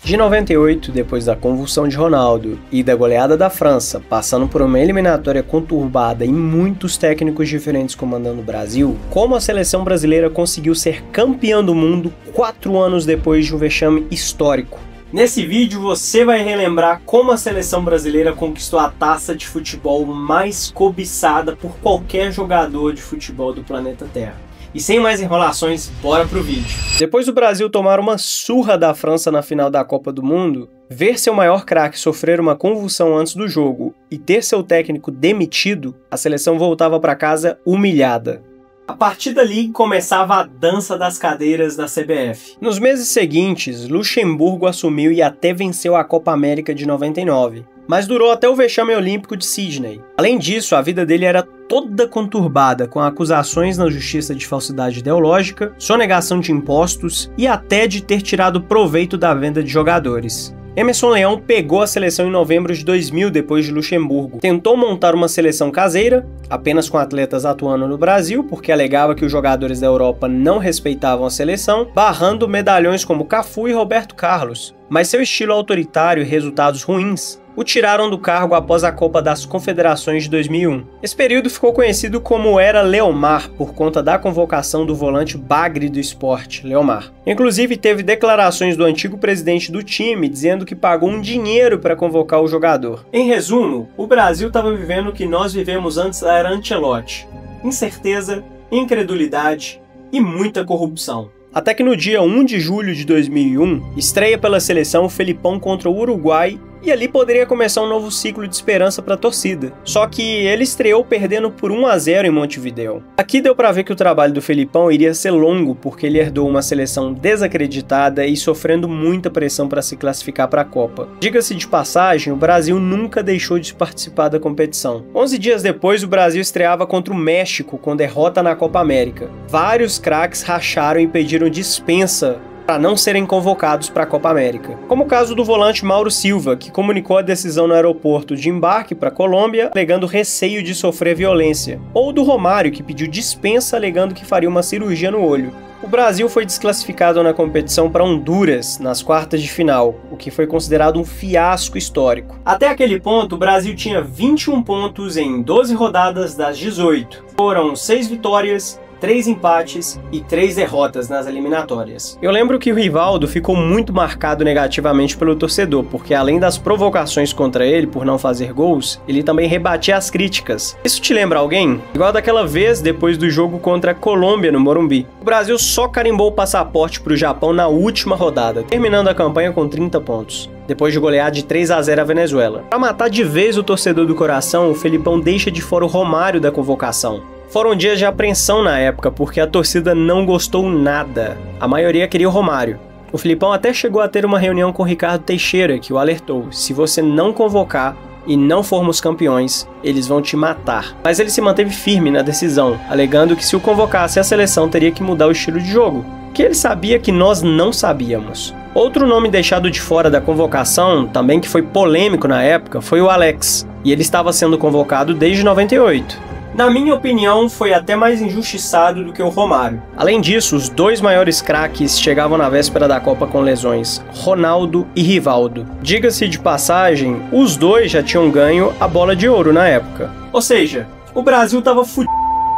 De 98, depois da convulsão de Ronaldo e da goleada da França, passando por uma eliminatória conturbada e muitos técnicos diferentes comandando o Brasil, como a seleção brasileira conseguiu ser campeã do mundo 4 anos depois de um vexame histórico. Nesse vídeo você vai relembrar como a seleção brasileira conquistou a taça de futebol mais cobiçada por qualquer jogador de futebol do planeta Terra. E sem mais enrolações, bora pro vídeo. Depois do Brasil tomar uma surra da França na final da Copa do Mundo, ver seu maior craque sofrer uma convulsão antes do jogo e ter seu técnico demitido, a seleção voltava para casa humilhada. A partir dali começava a dança das cadeiras da CBF. Nos meses seguintes, Luxemburgo assumiu e até venceu a Copa América de 99. Mas durou até o vexame olímpico de Sydney. Além disso, a vida dele era toda conturbada, com acusações na justiça de falsidade ideológica, sonegação de impostos e até de ter tirado proveito da venda de jogadores. Emerson Leão pegou a seleção em novembro de 2000, depois de Luxemburgo. Tentou montar uma seleção caseira, apenas com atletas atuando no Brasil, porque alegava que os jogadores da Europa não respeitavam a seleção, barrando medalhões como Cafu e Roberto Carlos. Mas seu estilo autoritário e resultados ruins o tiraram do cargo após a Copa das Confederações de 2001. Esse período ficou conhecido como Era Leomar, por conta da convocação do volante bagre do esporte, Leomar. Inclusive, teve declarações do antigo presidente do time dizendo que pagou um dinheiro para convocar o jogador. Em resumo, o Brasil estava vivendo o que nós vivemos antes da era Ancelotti: incerteza, incredulidade e muita corrupção. Até que no dia 1 de julho de 2001, estreia pela seleção o Felipão contra o Uruguai, e ali poderia começar um novo ciclo de esperança para a torcida. Só que ele estreou perdendo por 1-0 em Montevideo. Aqui deu para ver que o trabalho do Felipão iria ser longo, porque ele herdou uma seleção desacreditada e sofrendo muita pressão para se classificar para a Copa. Diga-se de passagem, o Brasil nunca deixou de participar da competição. 11 dias depois, o Brasil estreava contra o México, com derrota na Copa América. Vários craques racharam e pediram dispensa para não serem convocados para a Copa América. Como o caso do volante Mauro Silva, que comunicou a decisão no aeroporto de embarque para a Colômbia, alegando receio de sofrer violência. Ou do Romário, que pediu dispensa alegando que faria uma cirurgia no olho. O Brasil foi desclassificado na competição para Honduras, nas quartas de final, o que foi considerado um fiasco histórico. Até aquele ponto, o Brasil tinha 21 pontos em 12 rodadas das 18. Foram 6 vitórias, 3 empates e 3 derrotas nas eliminatórias. Eu lembro que o Rivaldo ficou muito marcado negativamente pelo torcedor, porque além das provocações contra ele por não fazer gols, ele também rebatia as críticas. Isso te lembra alguém? Igual daquela vez depois do jogo contra a Colômbia no Morumbi. O Brasil só carimbou o passaporte para o Japão na última rodada, terminando a campanha com 30 pontos. Depois de golear de 3-0 a Venezuela. Para matar de vez o torcedor do coração, o Felipão deixa de fora o Romário da convocação. Foram dias de apreensão na época, porque a torcida não gostou nada. A maioria queria o Romário. O Felipão até chegou a ter uma reunião com o Ricardo Teixeira, que o alertou: se você não convocar e não formos campeões, eles vão te matar. Mas ele se manteve firme na decisão, alegando que se o convocasse, a seleção teria que mudar o estilo de jogo, que ele sabia que nós não sabíamos. Outro nome deixado de fora da convocação, também que foi polêmico na época, foi o Alex, e ele estava sendo convocado desde 98. Na minha opinião, foi até mais injustiçado do que o Romário. Além disso, os 2 maiores craques chegavam na véspera da Copa com lesões, Ronaldo e Rivaldo. Diga-se de passagem, os dois já tinham ganho a bola de ouro na época. Ou seja, o Brasil tava fudido.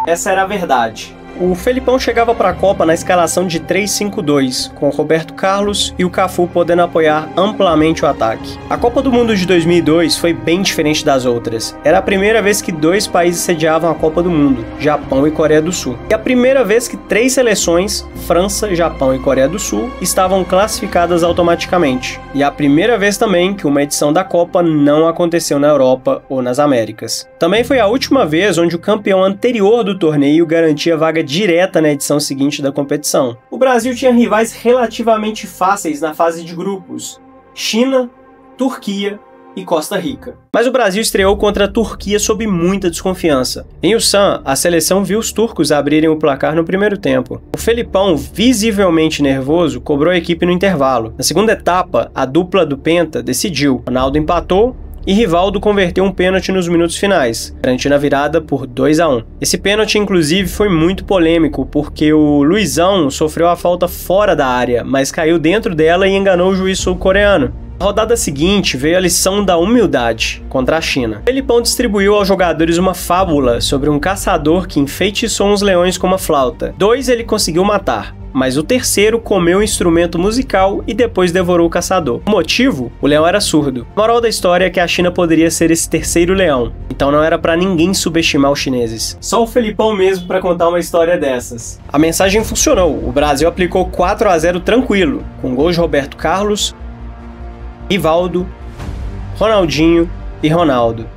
Essa era a verdade. O Felipão chegava para a Copa na escalação de 3-5-2, com o Roberto Carlos e o Cafu podendo apoiar amplamente o ataque. A Copa do Mundo de 2002 foi bem diferente das outras. Era a primeira vez que 2 países sediavam a Copa do Mundo, Japão e Coreia do Sul. E a primeira vez que 3 seleções, França, Japão e Coreia do Sul, estavam classificadas automaticamente. E a primeira vez também que uma edição da Copa não aconteceu na Europa ou nas Américas. Também foi a última vez onde o campeão anterior do torneio garantia vaga direta na edição seguinte da competição. O Brasil tinha rivais relativamente fáceis na fase de grupos: China, Turquia e Costa Rica. Mas o Brasil estreou contra a Turquia sob muita desconfiança. Em Ulsan, a seleção viu os turcos abrirem o placar no primeiro tempo. O Felipão, visivelmente nervoso, cobrou a equipe no intervalo. Na segunda etapa, a dupla do Penta decidiu. Ronaldo empatou, e Rivaldo converteu um pênalti nos minutos finais, garantindo a virada por 2-1. Esse pênalti, inclusive, foi muito polêmico, porque o Luizão sofreu a falta fora da área, mas caiu dentro dela e enganou o juiz sul-coreano. Na rodada seguinte veio a lição da humildade contra a China. Felipão distribuiu aos jogadores uma fábula sobre um caçador que enfeitiçou uns leões com uma flauta. 2 ele conseguiu matar, mas o terceiro comeu o instrumento musical e depois devorou o caçador. O motivo? O leão era surdo. A moral da história é que a China poderia ser esse terceiro leão, então não era pra ninguém subestimar os chineses. Só o Felipão mesmo pra contar uma história dessas. A mensagem funcionou, o Brasil aplicou 4-0 tranquilo, com gols de Roberto Carlos, Rivaldo, Ronaldinho e Ronaldo.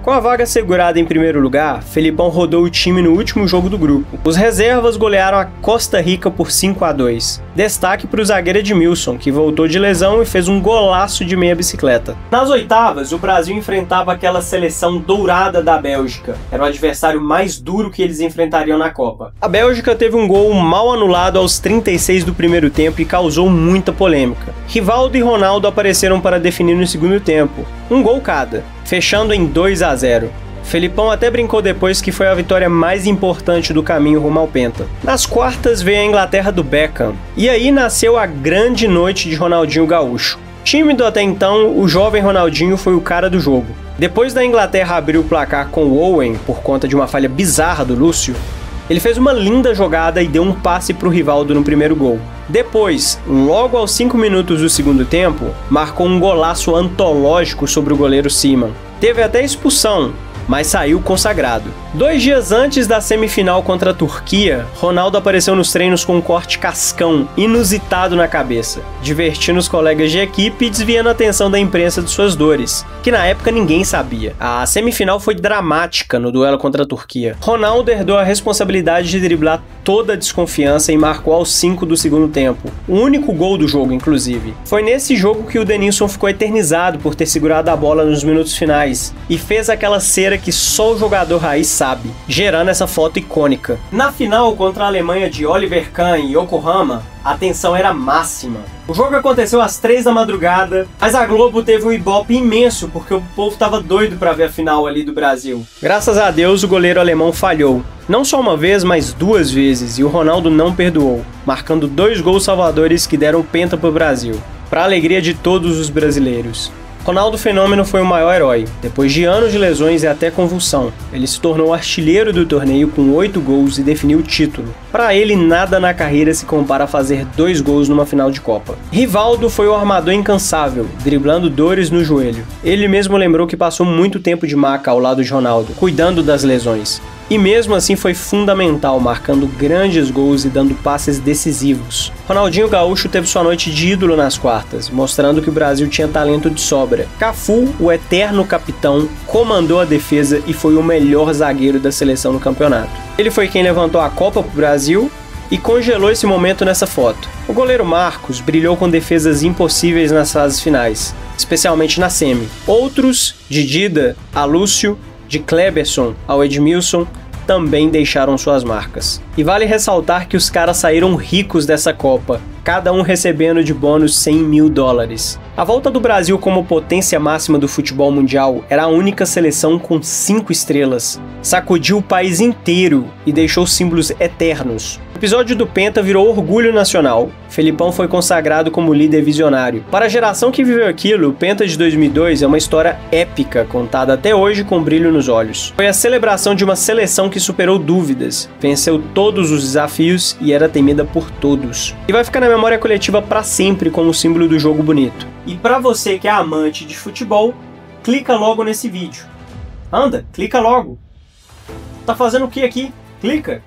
Com a vaga segurada em primeiro lugar, Felipão rodou o time no último jogo do grupo. Os reservas golearam a Costa Rica por 5-2. Destaque para o zagueiro Edmilson, que voltou de lesão e fez um golaço de meia bicicleta. Nas oitavas, o Brasil enfrentava aquela seleção dourada da Bélgica. Era o adversário mais duro que eles enfrentariam na Copa. A Bélgica teve um gol mal anulado aos 36 do primeiro tempo e causou muita polêmica. Rivaldo e Ronaldo apareceram para definir no segundo tempo, um gol cada, fechando em 2-0. Felipão até brincou depois que foi a vitória mais importante do caminho rumo ao Penta. Nas quartas veio a Inglaterra do Beckham, e aí nasceu a grande noite de Ronaldinho Gaúcho. Tímido até então, o jovem Ronaldinho foi o cara do jogo. Depois da Inglaterra abrir o placar com o Owen por conta de uma falha bizarra do Lúcio, ele fez uma linda jogada e deu um passe para o Rivaldo no primeiro gol. Depois, logo aos 5 minutos do segundo tempo, marcou um golaço antológico sobre o goleiro Seaman. Teve até expulsão, mas saiu consagrado. 2 dias antes da semifinal contra a Turquia, Ronaldo apareceu nos treinos com um corte cascão, inusitado na cabeça, divertindo os colegas de equipe e desviando a atenção da imprensa de suas dores, que na época ninguém sabia. A semifinal foi dramática no duelo contra a Turquia. Ronaldo herdou a responsabilidade de driblar toda a desconfiança e marcou aos 5 do segundo tempo, o único gol do jogo, inclusive. Foi nesse jogo que o Denilson ficou eternizado por ter segurado a bola nos minutos finais e fez aquela cera que só o jogador raiz sabe, gerando essa foto icônica. Na final contra a Alemanha de Oliver Kahn e Yokohama, a tensão era máxima. O jogo aconteceu às 3 da madrugada, mas a Globo teve um ibope imenso porque o povo tava doido pra ver a final ali do Brasil. Graças a Deus o goleiro alemão falhou. Não só uma vez, mas 2 vezes, e o Ronaldo não perdoou, marcando 2 gols salvadores que deram penta pro Brasil, pra alegria de todos os brasileiros. Ronaldo Fenômeno foi o maior herói. Depois de anos de lesões e até convulsão, ele se tornou artilheiro do torneio com 8 gols e definiu o título. Para ele, nada na carreira se compara a fazer 2 gols numa final de Copa. Rivaldo foi o armador incansável, driblando dores no joelho. Ele mesmo lembrou que passou muito tempo de maca ao lado de Ronaldo, cuidando das lesões. E mesmo assim foi fundamental, marcando grandes gols e dando passes decisivos. Ronaldinho Gaúcho teve sua noite de ídolo nas quartas, mostrando que o Brasil tinha talento de sobra. Cafu, o eterno capitão, comandou a defesa e foi o melhor zagueiro da seleção no campeonato. Ele foi quem levantou a Copa pro Brasil e congelou esse momento nessa foto. O goleiro Marcos brilhou com defesas impossíveis nas fases finais, especialmente na semi. Outros, de Dida a Lúcio, de Kleberson ao Edmilson, também deixaram suas marcas. E vale ressaltar que os caras saíram ricos dessa Copa, cada um recebendo de bônus 100 mil dólares. A volta do Brasil como potência máxima do futebol mundial era a única seleção com 5 estrelas. Sacudiu o país inteiro e deixou símbolos eternos. O episódio do Penta virou orgulho nacional. Felipão foi consagrado como líder visionário. Para a geração que viveu aquilo, o Penta de 2002 é uma história épica, contada até hoje com brilho nos olhos. Foi a celebração de uma seleção que superou dúvidas, venceu todos os desafios e era temida por todos. E vai ficar na memória coletiva para sempre como símbolo do jogo bonito. E para você que é amante de futebol, clica logo nesse vídeo. Anda, clica logo. Tá fazendo o que aqui? Clica!